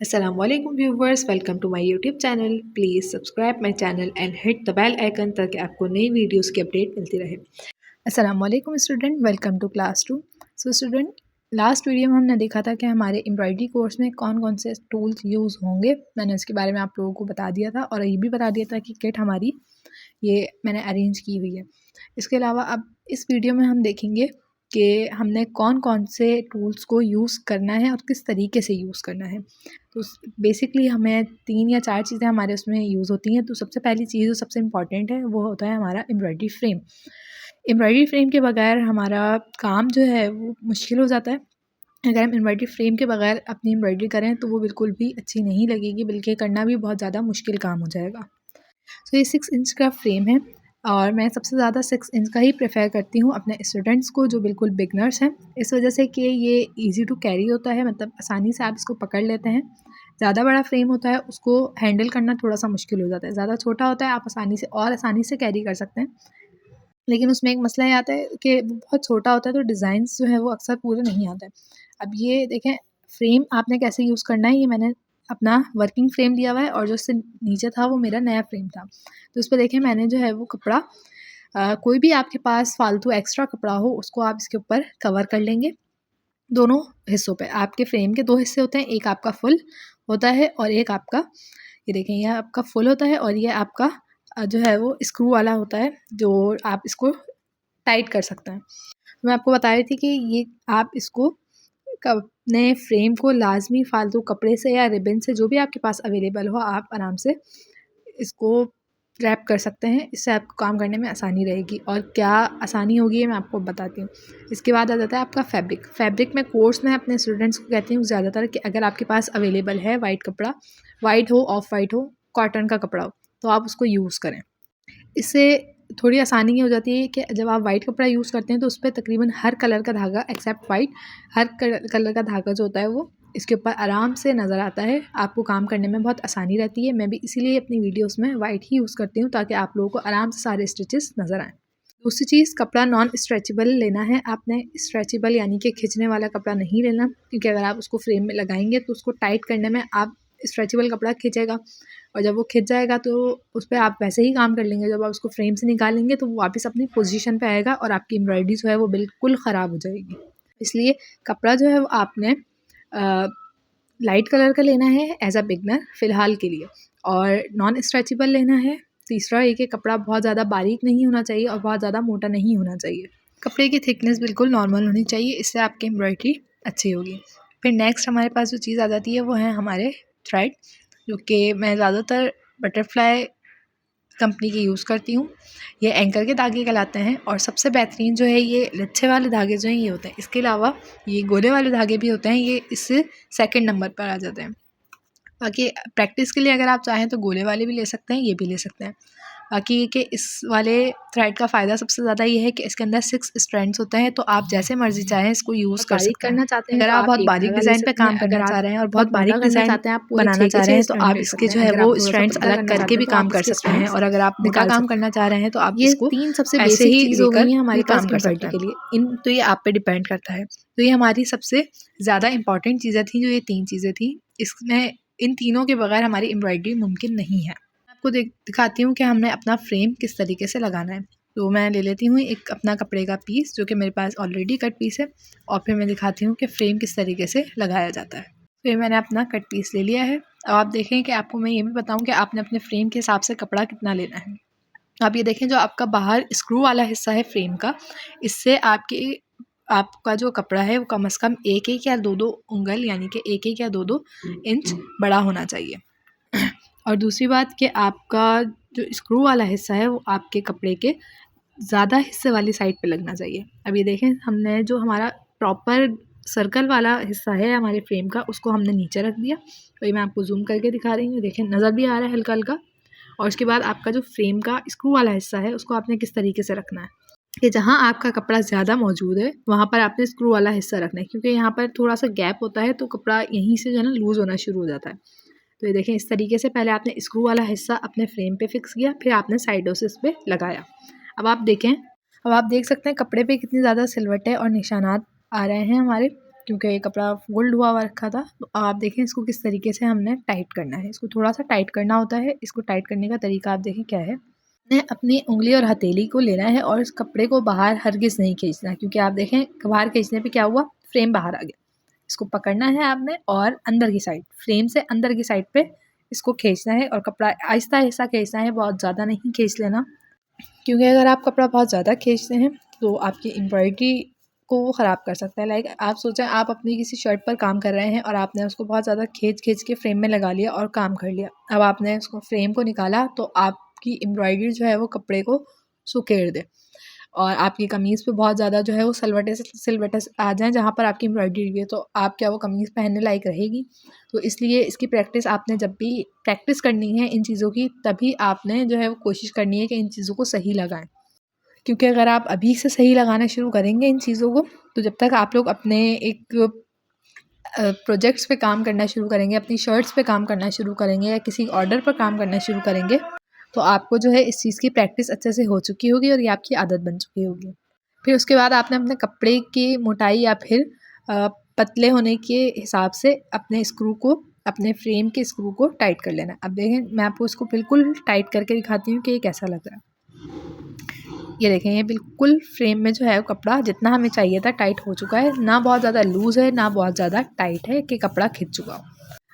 Assalamualaikum viewers, welcome to my YouTube channel. Please subscribe my channel and hit the bell icon ताकि आपको नई videos की update मिलती रहे। अस्सलामुअलैकुम student, welcome to class 2। So student, last video में हमने देखा था कि हमारे एम्ब्रॉयडरी कोर्स में कौन कौन से टूल्स यूज़ होंगे। मैंने उसके बारे में आप लोगों को बता दिया था और ये भी बता दिया था कि किट हमारी ये मैंने अरेंज की हुई है। इसके अलावा अब इस वीडियो में हम देखेंगे कि हमने कौन कौन से टूल्स को यूज़ करना है और किस तरीके से यूज़ करना है। तो बेसिकली हमें 3 या 4 चीज़ें हमारे उसमें यूज़ होती हैं। तो सबसे पहली चीज़ जो सबसे इम्पॉर्टेंट है वो होता है हमारा एम्ब्रॉयडरी फ्रेम। एम्ब्रॉयडरी फ्रेम के बगैर हमारा काम जो है वो मुश्किल हो जाता है। अगर हम एम्ब्रॉयडरी फ्रेम के बगैर अपनी एम्ब्रॉयडरी करें तो वो बिल्कुल भी अच्छी नहीं लगेगी, बल्कि करना भी बहुत ज़्यादा मुश्किल काम हो जाएगा। तो ये 6 इंच का फ्रेम है और मैं सबसे ज़्यादा 6 इंच का ही प्रेफर करती हूँ अपने स्टूडेंट्स को जो बिल्कुल बिगनर्स हैं, इस वजह से कि ये ईज़ी टू कैरी होता है, मतलब आसानी से आप इसको पकड़ लेते हैं। ज़्यादा बड़ा फ्रेम होता है उसको हैंडल करना थोड़ा सा मुश्किल हो जाता है, ज़्यादा छोटा होता है आप आसानी से कैरी कर सकते हैं। लेकिन उसमें एक मसला ये आता है कि वो बहुत छोटा होता है तो डिज़ाइंस जो है वो अक्सर पूरे नहीं आते हैं। अब ये देखें फ्रेम आपने कैसे यूज़ करना है, ये मैंने अपना वर्किंग फ्रेम लिया हुआ है और जो उससे नीचे था वो मेरा नया फ्रेम था। तो उस पे देखें मैंने जो है वो कपड़ा कोई भी आपके पास फ़ालतू एक्स्ट्रा कपड़ा हो उसको आप इसके ऊपर कवर कर लेंगे। दोनों हिस्सों पे आपके फ्रेम के 2 हिस्से होते हैं, एक आपका फुल होता है और एक आपका ये देखें ये आपका फुल होता है और ये आपका जो है वो स्क्रू वाला होता है जो आप इसको टाइट कर सकते हैं। तो मैं आपको बता रही थी कि ये आप इसको अपने फ्रेम को लाज़मी फ़ालतू कपड़े से या रिबन से जो भी आपके पास अवेलेबल हो आप आराम से इसको रैप कर सकते हैं। इससे आपको काम करने में आसानी रहेगी और क्या आसानी होगी ये मैं आपको बताती हूँ। इसके बाद आ जाता है आपका फैब्रिक। फैब्रिक में कोर्स में अपने स्टूडेंट्स को कहती हूँ ज़्यादातर कि अगर आपके पास अवेलेबल है वाइट कपड़ा, वाइट हो, ऑफ वाइट हो, कॉटन का कपड़ा हो, तो आप उसको यूज़ करें। इससे थोड़ी आसानी ये हो जाती है कि जब आप वाइट कपड़ा यूज़ करते हैं तो उस पे तकरीबन हर कलर का धागा एक्सेप्ट वाइट, हर कलर का धागा जो होता है वो इसके ऊपर आराम से नज़र आता है। आपको काम करने में बहुत आसानी रहती है। मैं भी इसीलिए अपनी वीडियोस में वाइट ही यूज़ करती हूँ ताकि आप लोगों को आराम से सारे स्टिचेस नज़र आएँ। दूसरी चीज़, कपड़ा नॉन स्ट्रेचेबल लेना है आपने। स्ट्रेचेबल यानी कि खिंचने वाला कपड़ा नहीं लेना, क्योंकि अगर आप उसको फ्रेम में लगाएंगे तो उसको टाइट करने में आप स्ट्रेचेबल कपड़ा खिंचेगा और जब वो खिंच जाएगा तो उस पर आप वैसे ही काम कर लेंगे। जब आप उसको फ्रेम से निकालेंगे तो वो वापस अपनी पोजीशन पे आएगा और आपकी एम्ब्रॉयडरी जो है वो बिल्कुल ख़राब हो जाएगी। इसलिए कपड़ा जो है वो आपने लाइट कलर का लेना है एज अ बिगनर फ़िलहाल के लिए, और नॉन स्ट्रेचेबल लेना है। तीसरा ये कि कपड़ा बहुत ज़्यादा बारीक नहीं होना चाहिए और बहुत ज़्यादा मोटा नहीं होना चाहिए। कपड़े की थिकनेस बिल्कुल नॉर्मल होनी चाहिए, इससे आपकी एम्ब्रॉयडरी अच्छी होगी। फिर नेक्स्ट हमारे पास जो चीज़ आ जाती है वो है हमारे थ्रेड, जो कि मैं ज़्यादातर बटरफ्लाई कंपनी की यूज़ करती हूँ। ये एंकर के धागे कहलाते हैं और सबसे बेहतरीन जो है ये लच्छे वाले धागे जो हैं ये होते हैं। इसके अलावा ये गोले वाले धागे भी होते हैं, ये इससे सेकंड नंबर पर आ जाते हैं। बाकी प्रैक्टिस के लिए अगर आप चाहें तो गोले वाले भी ले सकते हैं, ये भी ले सकते हैं। बाकी ये कि इस वाले थ्रेड का फ़ायदा सबसे ज़्यादा ये है कि इसके अंदर 6 स्ट्रैंड्स होते हैं, तो आप जैसे मर्ज़ी चाहें इसको यूज़ कर सकते हैं। करना चाहते हैं अगर तो आप बहुत एक बारीक धागा ले डिज़ाइन पे सकते हैं। काम अगर करना आप चाह रहे हैं और बहुत बहुत मोटा बारीक करना डिज़ाइन चाहते हैं, आप पूरे बनाना 6 के चाह रहे 6 हैं तो स्ट्रैंड आप ले इसके सकते जो हैं। है अगर वो आप थोड़ा-सा स्ट्रैंड्स पतला अलग करना करके चाहते भी हैं तो काम आप कर इसके सकते हैं, स्ट्रैंड्स और अगर आप मोटा निकाल काम सकते करना चाह रहे हैं तो आप हैं। ये इसको 3 सबसे ऐसे बेसिक ही चीज़ हो लेकर गई है हमारे भी पास काम कर सकते एम्ब्रॉयडरी हैं। के लिए। तो ये आप पे डिपेंड करता है। तो ये हमारी सबसे ज़्यादा इंपॉर्टेंट चीज़ें थी, जो ये 3 चीज़ें थी। इसमें इन तीनों के बगैर हमारी एम्ब्रॉयडरी मुमकिन नहीं है। आपको दिखाती हूँ कि हमने अपना फ्रेम किस तरीके से लगाना है। तो मैं ले लेती हूँ एक अपना कपड़े का पीस जो कि मेरे पास ऑलरेडी कट पीस है, और फिर मैं दिखाती हूँ कि फ्रेम किस तरीके से लगाया जाता है। फिर मैंने अपना कट पीस ले लिया है। अब आप देखें कि आपको मैं ये भी बताऊँ कि आपने अपने फ्रेम के हिसाब से कपड़ा कितना लेना है। आप ये देखें जो आपका बाहर स्क्रू वाला हिस्सा है फ्रेम का, इससे आपका जो कपड़ा है वो कम से कम 1-1 या 2-2 उंगल यानी कि 1-1 या 2-2 इंच बड़ा होना चाहिए। और दूसरी बात कि आपका जो स्क्रू वाला हिस्सा है वो आपके कपड़े के ज़्यादा हिस्से वाली साइड पे लगना चाहिए। अब ये देखें हमने जो हमारा प्रॉपर सर्कल वाला हिस्सा है हमारे फ्रेम का उसको हमने नीचे रख दिया। तो ये मैं आपको जूम करके दिखा रही हूँ, देखें नज़र भी आ रहा है हल्का हल्का। और उसके बाद आपका जो फ्रेम का स्क्रू वाला हिस्सा है उसको आपने किस तरीके से रखना है कि जहाँ आपका कपड़ा ज़्यादा मौजूद है वहाँ पर आपने स्क्रू वाला हिस्सा रखना है, क्योंकि यहाँ पर थोड़ा सा गैप होता है तो कपड़ा यहीं से जो है ना लूज़ होना शुरू हो जाता है। तो ये देखें इस तरीके से पहले आपने स्क्रू वाला हिस्सा अपने फ्रेम पे फिक्स किया, फिर आपने साइडों से इस पर लगाया। अब आप देख सकते हैं कपड़े पे कितनी ज़्यादा सिलवटें और निशानात आ रहे हैं हमारे। क्योंकि ये कपड़ा फोल्ड हुआ रखा था। तो आप देखें इसको किस तरीके से हमने टाइट करना है। इसको थोड़ा सा टाइट करना होता है। इसको टाइट करने का तरीका आप देखें क्या है। ने अपनी उंगली और हथेली को लेना है और इस कपड़े को बाहर हरगिज़ नहीं खींचना, क्योंकि आप देखें बाहर खींचने पे क्या हुआ, फ्रेम बाहर आ गया। इसको पकड़ना है आपने और अंदर की साइड, फ्रेम से अंदर की साइड पे इसको खींचना है और कपड़ा आहिस्ता आहिस्ता खींचना है, बहुत ज़्यादा नहीं खींच लेना, क्योंकि अगर आप कपड़ा बहुत ज़्यादा खींचते हैं तो आपकी एम्ब्रॉयडरी को वो ख़राब कर सकता है। लाइक आप सोचें आप अपनी किसी शर्ट पर काम कर रहे हैं और आपने उसको बहुत ज़्यादा खींच खींच के फ्रेम में लगा लिया और काम कर लिया। अब आपने उसको फ्रेम को निकाला तो आपकी एम्ब्रॉयडरी जो है वो कपड़े को सुकेड़ दे और आपकी कमीज़ पे बहुत ज़्यादा जो है वो सिलवटे आ जाएँ जहाँ पर आपकी एम्ब्रॉयडरी हुई है, तो आप क्या वो कमीज़ पहनने लायक रहेगी। तो इसलिए इसकी प्रैक्टिस आपने जब भी प्रैक्टिस करनी है इन चीज़ों की, तभी आपने जो है वो कोशिश करनी है कि इन चीज़ों को सही लगाएं, क्योंकि अगर आप अभी से सही लगाना शुरू करेंगे इन चीज़ों को, तो जब तक आप लोग अपने एक प्रोजेक्ट्स पे काम करना शुरू करेंगे, अपनी शर्ट्स पे काम करना शुरू करेंगे या किसी ऑर्डर पर काम करना शुरू करेंगे, तो आपको जो है इस चीज़ की प्रैक्टिस अच्छे से हो चुकी होगी और ये आपकी आदत बन चुकी होगी। फिर उसके बाद आपने अपने कपड़े की मोटाई या फिर पतले होने के हिसाब से अपने स्क्रू को, अपने फ्रेम के स्क्रू को टाइट कर लेना है। अब देखें मैं आपको इसको बिल्कुल टाइट करके दिखाती हूँ कि ये कैसा लग रहा है। ये देखें ये बिल्कुल फ्रेम में जो है कपड़ा जितना हमें चाहिए था टाइट हो चुका है, ना बहुत ज़्यादा लूज़ है ना बहुत ज़्यादा टाइट है कि कपड़ा खिंच चुका हो।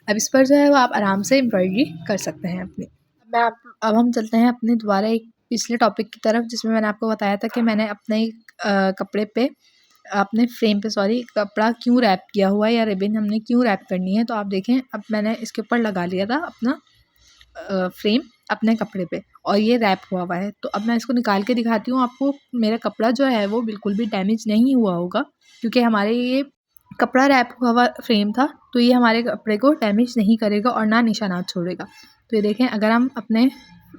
अब इस पर जो है वो आप आराम से एम्ब्रॉयडरी कर सकते हैं अपनी। अब हम चलते हैं अपने दोबारा एक पिछले टॉपिक की तरफ, जिसमें मैंने आपको बताया था कि मैंने अपने कपड़े पे, अपने फ्रेम पे सॉरी, कपड़ा क्यों रैप किया हुआ है या रिबन हमने क्यों रैप करनी है। तो आप देखें अब मैंने इसके ऊपर लगा लिया था अपना फ्रेम अपने कपड़े पे और ये रैप हुआ है। तो अब मैं इसको निकाल के दिखाती हूँ आपको। मेरा कपड़ा जो है वो बिल्कुल भी डैमेज नहीं हुआ होगा, क्योंकि हमारे ये कपड़ा रैप हुआ फ्रेम था, तो ये हमारे कपड़े को डैमेज नहीं करेगा और ना निशानात छोड़ेगा। तो ये देखें अगर हम अपने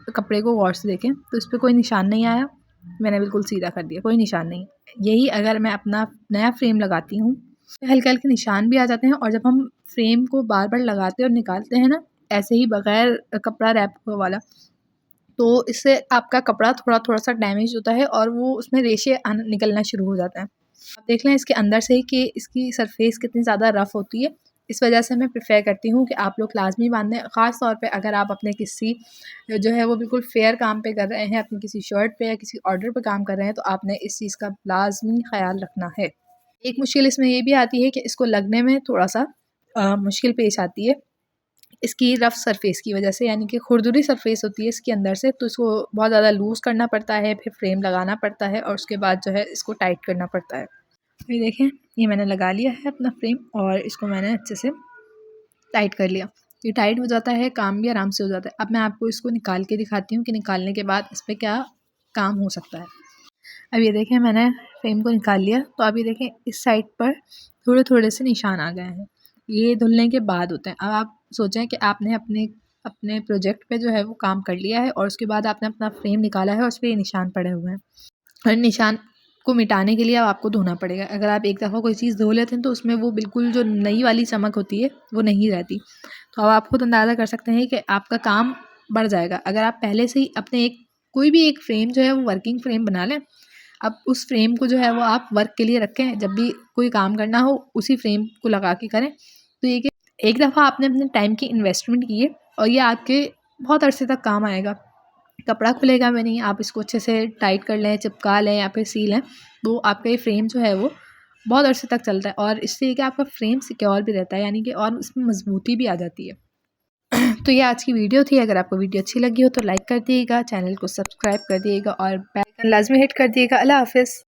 कपड़े को गौर से देखें तो इस पर कोई निशान नहीं आया, मैंने बिल्कुल सीधा कर दिया, कोई निशान नहीं। यही अगर मैं अपना नया फ्रेम लगाती हूँ तो हल्के हल्के निशान भी आ जाते हैं, और जब हम फ्रेम को बार बार लगाते और निकालते हैं ना, ऐसे ही बगैर कपड़ा रैप हुआ वाला, तो इससे आपका कपड़ा थोड़ा थोड़ा सा डैमेज होता है और वो उसमें रेशे निकलना शुरू हो जाते हैं। आप देख लें इसके अंदर से ही कि इसकी सरफेस कितनी ज़्यादा रफ़ होती है। इस वजह से मैं प्रेफर करती हूँ कि आप लोग लाजमी बांधें, ख़ास तौर पे अगर आप अपने किसी जो है वो बिल्कुल फेयर काम पे कर रहे हैं, अपनी किसी शर्ट पे या किसी ऑर्डर पे काम कर रहे हैं, तो आपने इस चीज़ का लाजमी ख्याल रखना है। एक मुश्किल इसमें ये भी आती है कि इसको लगने में थोड़ा सा मुश्किल पेश आती है इसकी रफ़ सरफेस की वजह से, यानी कि खुरदुरी सरफेस होती है इसके अंदर से, तो इसको बहुत ज़्यादा लूज़ करना पड़ता है, फिर फ्रेम लगाना पड़ता है और उसके बाद जो है इसको टाइट करना पड़ता है। ये देखें ये मैंने लगा लिया है अपना फ्रेम और इसको मैंने अच्छे से टाइट कर लिया। ये टाइट हो जाता है, काम भी आराम से हो जाता है। अब मैं आपको इसको निकाल के दिखाती हूँ कि निकालने के बाद इस पर क्या काम हो सकता है। अब ये देखें मैंने फ्रेम को निकाल लिया, तो अब ये देखें इस साइड पर थोड़े थोड़े से निशान आ गए हैं, ये धुलने के बाद होते हैं। अब आप सोचें कि आपने अपने अपने प्रोजेक्ट पे जो है वो काम कर लिया है और उसके बाद आपने अपना फ्रेम निकाला है और उस पर ये निशान पड़े हुए हैं, और निशान को मिटाने के लिए अब आपको धोना पड़ेगा। अगर आप एक दफ़ा कोई चीज़ धो लेते हैं तो उसमें वो बिल्कुल जो नई वाली चमक होती है वो नहीं रहती। तो अब आप खुद अंदाज़ा कर सकते हैं कि आपका काम बढ़ जाएगा अगर आप पहले से ही अपने कोई भी एक फ्रेम जो है वो वर्किंग फ्रेम बना लें। अब उस फ्रेम को जो है वो आप वर्क के लिए रखें, जब भी कोई काम करना हो उसी फ्रेम को लगा के करें। तो ये कि एक दफ़ा आपने अपने टाइम की इन्वेस्टमेंट की है और ये आपके बहुत अरसे तक काम आएगा। कपड़ा खुलेगा भी नहीं, आप इसको अच्छे से टाइट कर लें, चिपका लें या फिर सी लें, तो आपका ये फ्रेम जो है वो बहुत अरसे तक चलता है और इससे ये कि आपका फ्रेम सिक्योर भी रहता है, यानी कि और उसमें मजबूती भी आ जाती है। तो ये आज की वीडियो थी। अगर आपको वीडियो अच्छी लगी हो तो लाइक कर दिएगा, चैनल को सब्सक्राइब कर दिएगा और बेल आइकन लाजमी हिट कर दिएगा। अल्लाह हाफ़िज़।